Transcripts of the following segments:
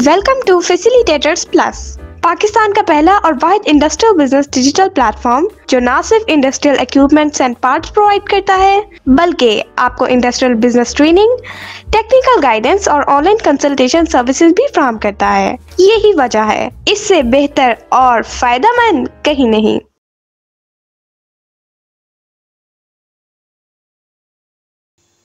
Welcome to facilitators plus, Pakistan का पहला और वाहिद इंडस्ट्रियल बिजनेस डिजिटल प्लेटफॉर्म जो न सिर्फ industrial equipments and parts provide करता है बल्कि आपको industrial business training, technical guidance और ऑनलाइन कंसल्टेशन सर्विसेज भी फराहम करता है। यही वजह है, इससे बेहतर और फायदेमंद कहीं नहीं।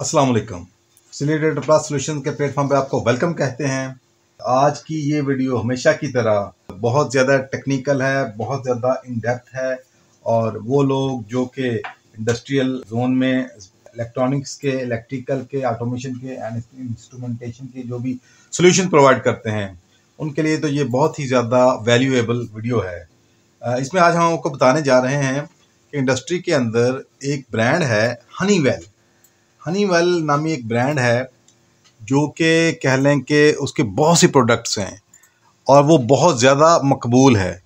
अस्सलाम वालेकुम। फैसिलिटेटर प्लस सॉल्यूशन के प्लेटफॉर्म पे आपको वेलकम कहते हैं। आज की ये वीडियो हमेशा की तरह बहुत ज़्यादा टेक्निकल है, बहुत ज़्यादा इन डेप्थ है और वो लोग जो कि इंडस्ट्रियल जोन में इलेक्ट्रॉनिक्स के, इलेक्ट्रिकल के, ऑटोमेशन के एंड इंस्ट्रूमेंटेशन के जो भी सॉल्यूशन प्रोवाइड करते हैं उनके लिए तो ये बहुत ही ज़्यादा वैल्यूएबल वीडियो है। इसमें आज हम आपको बताने जा रहे हैं कि इंडस्ट्री के अंदर एक ब्रांड है हनीवेल। हनीवेल नामी एक ब्रांड है जो कि कह लें कि उसके बहुत से प्रोडक्ट्स हैं और वो बहुत ज़्यादा मकबूल है।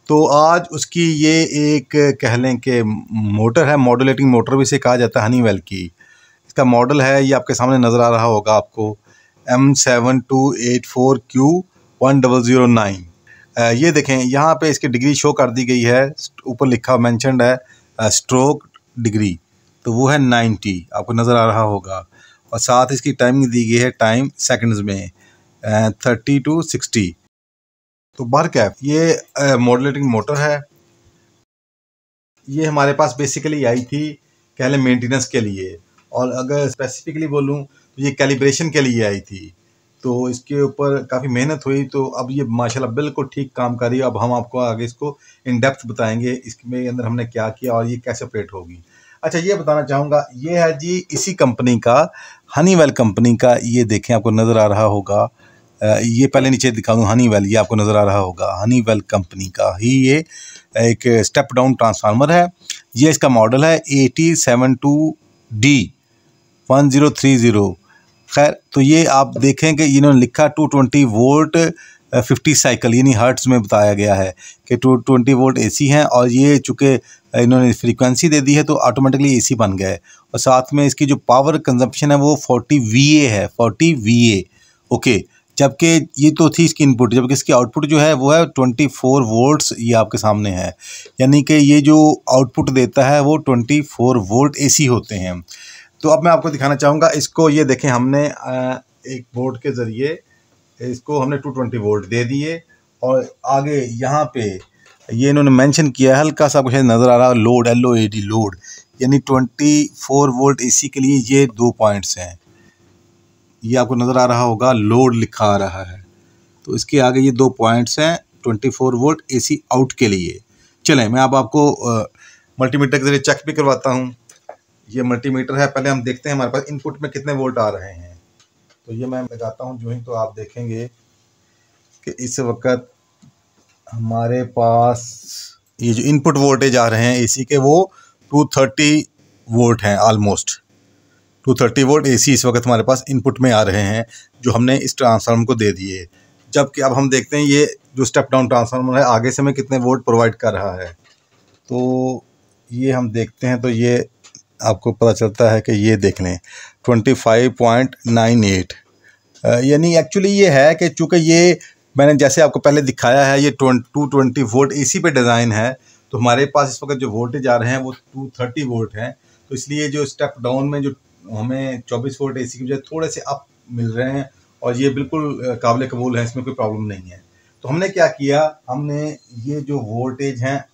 तो आज उसकी ये एक कह लें कि मोटर है, मॉड्यूलेटिंग मोटर भी इसे कहा जाता है हनीवेल की। इसका मॉडल है, ये आपके सामने नज़र आ रहा होगा आपको, M7284Q1009। ये देखें, यहाँ पे इसकी डिग्री शो कर दी गई है, ऊपर लिखा मेंशन्ड है स्ट्रोक डिग्री, तो वो है 90, आपको नज़र आ रहा होगा। और साथ इसकी टाइमिंग दी गई है, टाइम सेकंड्स में 30 to 60। तो बहरकैफ ये मॉड्यूलेटिंग मोटर है। ये हमारे पास बेसिकली आई थी कह लें मेंटेनेंस के लिए, और अगर स्पेसिफिकली बोलूँ तो ये कैलिब्रेशन के लिए आई थी। तो इसके ऊपर काफ़ी मेहनत हुई, तो अब ये माशाल्लाह बिल्कुल ठीक काम कर रही है। अब हम आपको आगे इसको इन डेप्थ बताएंगे, इसमें अंदर हमने क्या किया और ये कैसे ऑपरेट होगी। अच्छा, ये बताना चाहूँगा, ये है जी इसी कंपनी का, हनीवेल कंपनी का। ये देखें, आपको नज़र आ रहा होगा, ये पहले नीचे दिखा दूँ, हनीवेल, ये आपको नज़र आ रहा होगा, हनीवेल कंपनी का ही ये एक स्टेप डाउन ट्रांसफार्मर है। ये इसका मॉडल है 8072D1030। खैर, तो ये आप देखें कि इन्होंने लिखा 220 वोल्ट 50 साइकिल, यानी हर्ट्स में बताया गया है कि 220 वोल्ट एसी हैं, और ये चूँकि इन्होंने फ्रीक्वेंसी दे दी है तो ऑटोमेटिकली एसी बन गया है। और साथ में इसकी जो पावर कंजप्शन है वो 40 VA है, 40 VA, ओके। जबकि ये तो थी इसकी इनपुट, जबकि इसकी आउटपुट जो है वो है 24 वोल्ट्स, ये आपके सामने है। यानी कि ये जो आउटपुट देता है वो 24 वोल्ट एसी होते हैं। तो अब मैं आपको दिखाना चाहूँगा इसको। ये देखें, हमने एक बोर्ड के ज़रिए इसको हमने 220 वोल्ट दे दिए, और आगे यहाँ पे ये इन्होंने मेंशन किया है, हल्का सा कुछ नज़र आ रहा है, लोड, LOAD लोड, यानी 24 वोल्ट एसी के लिए ये 2 पॉइंट्स हैं। ये आपको नज़र आ रहा होगा, लोड लिखा आ रहा है, तो इसके आगे ये 2 पॉइंट्स हैं 24 वोल्ट एसी आउट के लिए। चलें, मैं अब आपको मल्टीमीटर के ज़रिए चेक भी करवाता हूँ। ये मल्टीमीटर है, पहले हम देखते हैं हमारे पास इनपुट में कितने वोल्ट आ रहे हैं। तो ये मैं लगाता हूँ जो ही, तो आप देखेंगे कि इस वक्त हमारे पास ये जो इनपुट वोल्टेज आ रहे हैं एसी के वो 230 वोल्ट हैं, ऑलमोस्ट 230 वोल्ट एसी इस वक्त हमारे पास इनपुट में आ रहे हैं, जो हमने इस ट्रांसफार्मर को दे दिए। जबकि अब हम देखते हैं ये जो स्टेप डाउन ट्रांसफार्मर है आगे से हमें कितने वोल्ट प्रोवाइड कर रहा है। तो ये हम देखते हैं, तो ये आपको पता चलता है कि ये देख लें 25.98, यानी एक्चुअली ये है कि चूँकि ये मैंने जैसे आपको पहले दिखाया है, ये 220 वोल्ट एसी पे डिज़ाइन है, तो हमारे पास इस वक्त जो वोल्टेज आ रहे हैं वो 230 वोल्ट हैं। तो इसलिए जो स्टेप डाउन में जो हमें 24 वोल्ट एसी की बजाय थोड़े से अप मिल रहे हैं, और ये बिल्कुल काबिल कबूल है, इसमें कोई प्रॉब्लम नहीं है। तो हमने क्या किया, हमने ये जो वोल्टेज हैं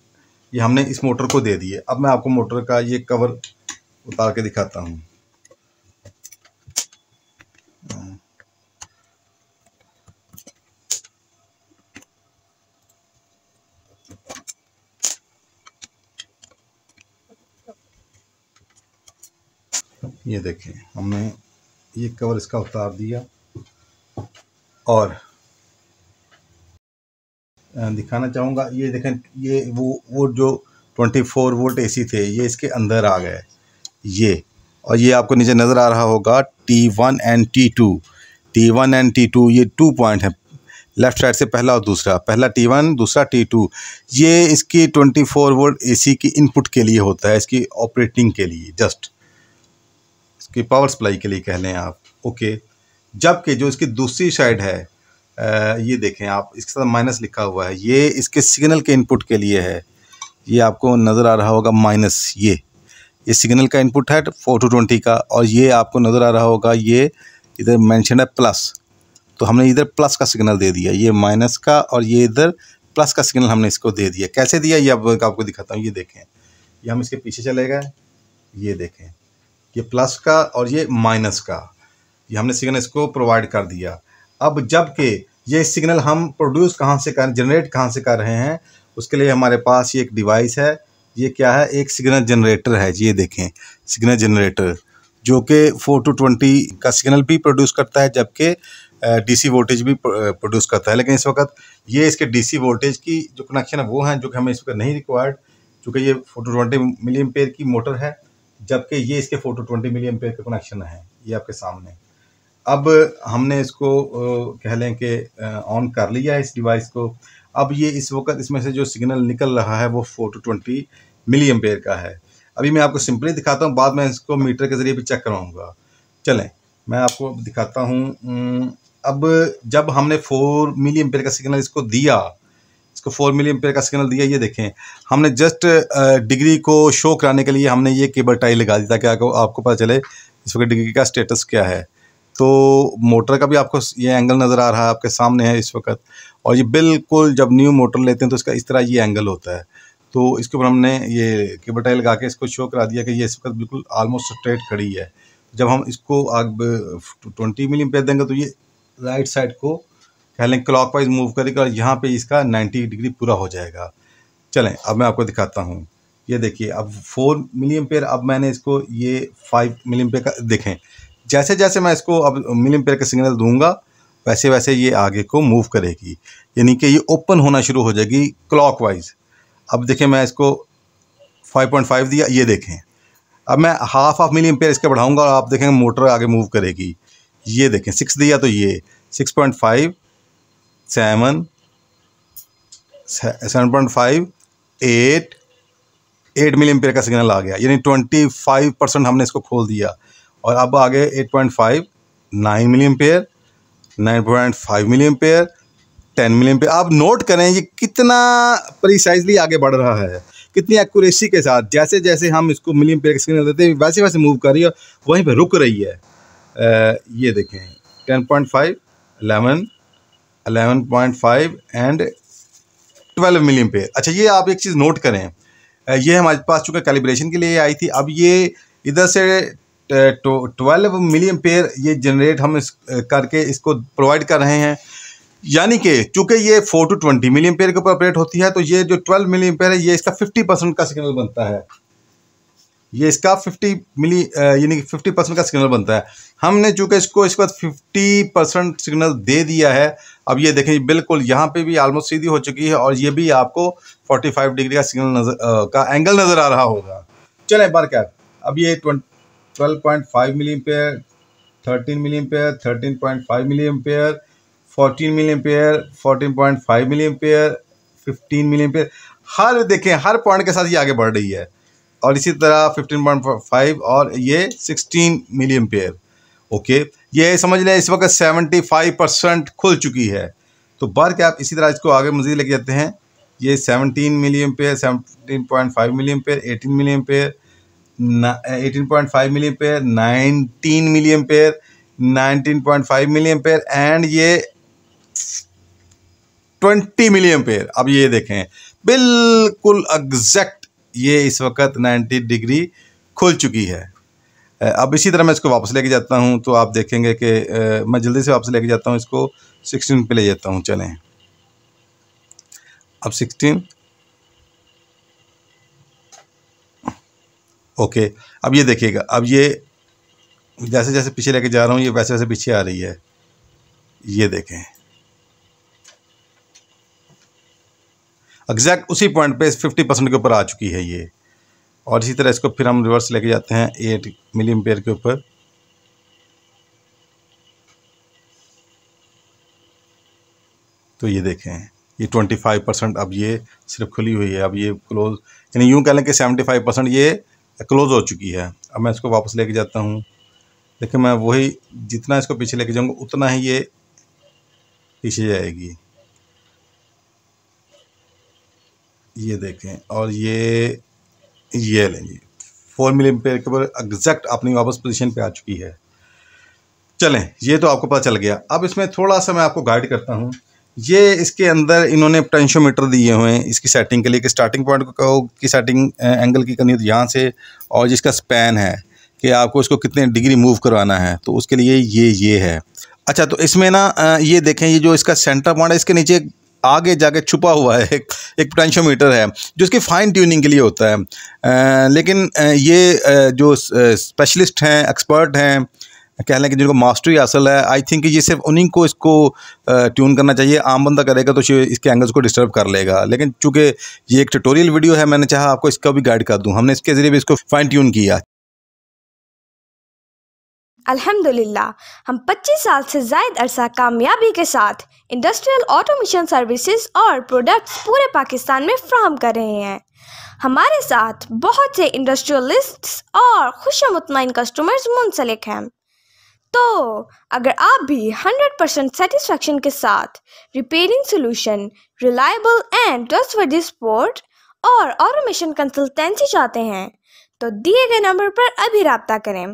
ये हमने इस मोटर को दे दिए। अब मैं आपको मोटर का ये कवर उतार के दिखाता हूँ। ये देखें, हमने ये कवर इसका उतार दिया, और दिखाना चाहूँगा, ये देखें, ये वो जो 24 वोल्ट एसी थे ये इसके अंदर आ गए, ये। और ये आपको नीचे नज़र आ रहा होगा T1 and T2, T1 and T2, ये 2 पॉइंट है लेफ़्ट साइड से, पहला और दूसरा, पहला T1 दूसरा T2। ये इसकी 24 वोल्ट एसी की इनपुट के लिए होता है, इसकी ऑपरेटिंग के लिए, जस्ट इसकी पावर सप्लाई के लिए कह लें आप, ओके। जबकि जो इसकी दूसरी साइड है ये देखें आप, इसके साथ माइनस लिखा हुआ है, ये इसके सिग्नल के इनपुट के लिए है। ये आपको नज़र आ रहा होगा माइनस, ये सिग्नल का इनपुट है 4 to 20 का, और ये आपको नज़र आ रहा होगा ये इधर मेंशन है प्लस, तो हमने इधर प्लस का सिग्नल दे दिया, ये माइनस का और ये इधर प्लस का सिग्नल हमने इसको दे दिया। कैसे दिया ये अब आपको दिखाता हूँ। ये देखें, ये हम इसके पीछे चले गए, ये देखें, ये प्लस का और ये माइनस का, ये हमने सिग्नल इसको प्रोवाइड कर दिया। अब जबकि ये सिग्नल हम प्रोड्यूस कहाँ से कर, जनरेट कहाँ से कर रहे हैं, उसके लिए हमारे पास ये एक डिवाइस है। ये क्या है, एक सिग्नल जनरेटर है। ये देखें, सिग्नल जनरेटर जो कि 4 to 20 का सिग्नल भी प्रोड्यूस करता है, जबकि डीसी वोल्टेज भी प्रोड्यूस करता है। लेकिन इस वक्त ये इसके डीसी वोल्टेज की जो कनेक्शन है वो हैं जो कि हमें इस वक्त नहीं रिक्वायर्ड, चूँकि ये 4 to 20 मिली एम्पेयर की मोटर है, जबकि ये इसके 4 to 20 मिली एम्पेयर का कनेक्शन है, ये आपके सामने। अब हमने इसको कह लें कि ऑन कर लिया है इस डिवाइस को। अब ये इस वक्त इसमें से जो सिग्नल निकल रहा है वो 4 to 20 मिली एम्पेयर का है। अभी मैं आपको सिंपली दिखाता हूँ, बाद में इसको मीटर के ज़रिए भी चेक कराऊंगा। चलें मैं आपको दिखाता हूँ। अब जब हमने 4 मिली एम्पेयर का सिग्नल इसको दिया, इसको 4 मिली एम्पेयर का सिग्नल दिया, ये देखें, हमने जस्ट डिग्री को शो कराने के लिए हमने ये केबल टाई लगा दी ताकि आपको पता चले इस वक्त डिग्री का स्टेटस क्या है। तो मोटर का भी आपको ये एंगल नज़र आ रहा है, आपके सामने है इस वक्त, और ये बिल्कुल जब न्यू मोटर लेते हैं तो इसका इस तरह ये एंगल होता है। तो इसके ऊपर हमने ये केबल टाई लगा के इसको शो करा दिया कि ये इस वक्त बिल्कुल ऑलमोस्ट स्ट्रेट खड़ी है। जब हम इसको अब 20 मिली एम्पेयर देंगे तो ये राइट साइड को कह लें क्लॉकवाइज मूव करेगा और यहाँ पे इसका 90 डिग्री पूरा हो जाएगा। चलें अब मैं आपको दिखाता हूँ। ये देखिए, अब 4 मिली एम्पेयर, अब मैंने इसको ये 5 मिली एम्पेयर का देखें, जैसे जैसे मैं इसको अब मिली एम्पेयर का सिग्नल दूंगा वैसे वैसे ये आगे को मूव करेगी, यानी कि ये ओपन होना शुरू हो जाएगी क्लॉकवाइज। अब देखें, मैं इसको 5.5 दिया, ये देखें, अब मैं हाफ मिली एम्पेयर इसका बढ़ाऊंगा और आप देखेंगे मोटर आगे मूव करेगी। ये देखें, 6 दिया तो ये 6.5, 7, 7.5, 8 मिली एम्पेयर का सिग्नल आ गया, यानी 25% हमने इसको खोल दिया। और अब आगे 8.5, 9 milliampere, 9.5 milliampere, 10 milliampere. आप नोट करें ये कितना प्रिसाइजली आगे बढ़ रहा है, कितनी एक्यूरेसी के साथ। जैसे जैसे हम इसको मिली एम्पेयर का सिग्नल देते हैं वैसे वैसे मूव कर रही है, वहीं पे रुक रही है। ये देखें, 10.5, 11, 11.5 एंड 12 मिली एम्पेयर। अच्छा, ये आप एक चीज़ नोट करें, ये हमारे पास चूँकि कैलिब्रेशन के लिए आई थी। अब ये इधर से 12 मिली एम्पेयर ये जनरेट हम करके इसको प्रोवाइड कर रहे हैं, यानी कि चूँकि ये 4 to 20 मिली एम्पेयर के ऊपर ऑपरेट होती है, तो ये जो 12 मिली एम्पेयर है ये इसका 50% का सिग्नल बनता है। ये इसका 50 मिली यानी कि 50% का सिग्नल बनता है। हमने चूँकि इसको इस वक्त 50% सिग्नल दे दिया है। अब ये देखें, बिल्कुल यहाँ पे भी ऑलमोस्ट सीधी हो चुकी है और ये भी आपको 45 डिग्री का सिग्नल का एंगल नज़र आ रहा होगा। चलें बार क्या, अब ये 12.5 milliampere, 13 milliampere, 13.5 milliampere, 14 milliampere, 14.5 milliampere, 15 milliampere, हर देखें हर पॉइंट के साथ ये आगे बढ़ रही है। और इसी तरह 15.5 और ये 16 मिली एम्पेयर। ओके, ये समझ लें इस वक्त 75% खुल चुकी है। तो बार क्या, आप इसी तरह इसको आगे मज़ीद लेके जाते हैं। ये 17 milliampere, 17.5 milliampere, 18 milliampere, 18.5 milliampere, 19 milliampere, 19.5 milliampere and ये 20 मिली एम्पेयर। अब ये देखें, बिल्कुल एग्जैक्ट ये इस वक्त 90 डिग्री खुल चुकी है। अब इसी तरह मैं इसको वापस लेके जाता हूं तो आप देखेंगे कि मैं जल्दी से वापस लेके जाता हूं, इसको 16 पे ले जाता हूं। चलें, अब 16, ओके। अब ये देखिएगा, अब ये जैसे जैसे पीछे लेके जा रहा हूँ ये वैसे वैसे पीछे आ रही है। ये देखें, एग्जैक्ट उसी पॉइंट पे 50% के ऊपर आ चुकी है ये। और इसी तरह इसको फिर हम रिवर्स लेके जाते हैं 8 मिली एम्पेयर के ऊपर। तो ये देखें, ये 25% अब ये सिर्फ खुली हुई है। अब ये क्लोज, यानी यूँ कह लें कि 75% ये क्लोज हो चुकी है। अब मैं इसको वापस लेके जाता हूँ। देखिए, मैं वही जितना इसको पीछे लेके जाऊँगा उतना ही ये पीछे जाएगी, ये देखें, और ये लें जी 4 मिली एम्पेयर के ऊपर एग्जैक्ट अपनी वापस पोजीशन पे आ चुकी है। चलें, ये तो आपको पता चल गया। अब इसमें थोड़ा सा मैं आपको गाइड करता हूँ। ये इसके अंदर इन्होंने पोटेंशियोमीटर दिए हुए हैं इसकी सेटिंग के लिए, कि स्टार्टिंग पॉइंट की सेटिंग एंगल की करनी होती है यहाँ से, और जिसका स्पैन है कि आपको इसको कितने डिग्री मूव करवाना है, तो उसके लिए ये है। अच्छा, तो इसमें ना ये देखें, ये जो इसका सेंटर पॉइंट है, इसके नीचे आगे जाके छुपा हुआ है एक पोटेंशियोमीटर है, जो इसकी फाइन ट्यूनिंग के लिए होता है। लेकिन ये जो स्पेशलिस्ट हैं, एक्सपर्ट हैं, कह लें कि जिनको मास्टरी हासिल है, आई थिंक ये सिर्फ उन्हीं को इसको ट्यून करना चाहिए। आम बंदा करेगा तो इसके एंगल्स को डिस्टर्ब कर लेगा। लेकिन चूंकि ये एक ट्यूटोरियल वीडियो है, मैंने चाहा आपको इसका भी गाइड कर दूं। हमने इसके ज़रिए भी इसको फाइन ट्यून किया। अल्हम्दुलिल्लाह, हम 25 साल से ज़ायद अरसा कामयाबी के साथ इंडस्ट्रियल ऑटोमेशन सर्विसेज और प्रोडक्ट्स पूरे पाकिस्तान में फ्राहम कर रहे हैं। हमारे साथ बहुत से इंडस्ट्रियलिस्ट्स और खुशमुतमईन कस्टमर्स मुंसलिक हैं। तो अगर आप भी 100% सेटिस्फेक्शन के साथ repairing solution, reliable and trustworthy support और ऑटोमेशन कंसल्टेंसी चाहते हैं, तो दिए गए नंबर पर अभी राब्ता करें।